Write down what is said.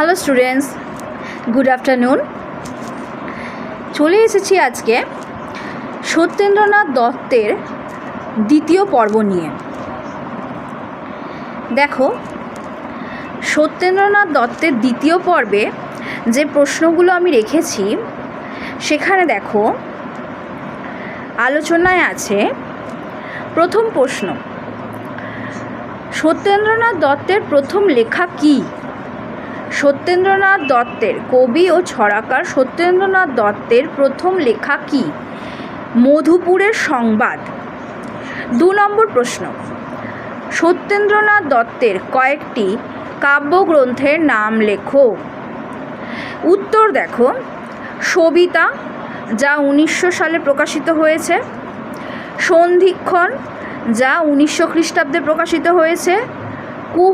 Hello students, good afternoon. চলে এসেছি আজকে সত্যেন্দ্রনাথ দত্তের দ্বিতীয় পর্ব নিয়ে। দেখো, সত্যেন্দ্রনাথ দত্তের দ্বিতীয় পর্বে যে প্রশ্নগুলো আমি রেখেছি সেখানে দেখো আলোচনায় আছে প্রথম প্রশ্ন, সত্যেন্দ্রনাথ দত্তের প্রথম লেখা কী? সত্যেন্দ্রনাথ দত্তের কবি ও ছড়াকার সত্যেন্দ্রনাথ দত্তের প্রথম লেখা কী? মধুপুরের সংবাদ। 2 নম্বর প্রশ্ন, সত্যেন্দ্রনাথ দত্তের কয়েকটি কাব্যগ্রন্থের নাম লেখো। উত্তর দেখো, সবিতা, যা 1900 সালে প্রকাশিত হয়েছে, সন্ধিক্ষণ, যা 1900 খ্রিস্টাব্দে প্রকাশিত হয়েছে, কুহু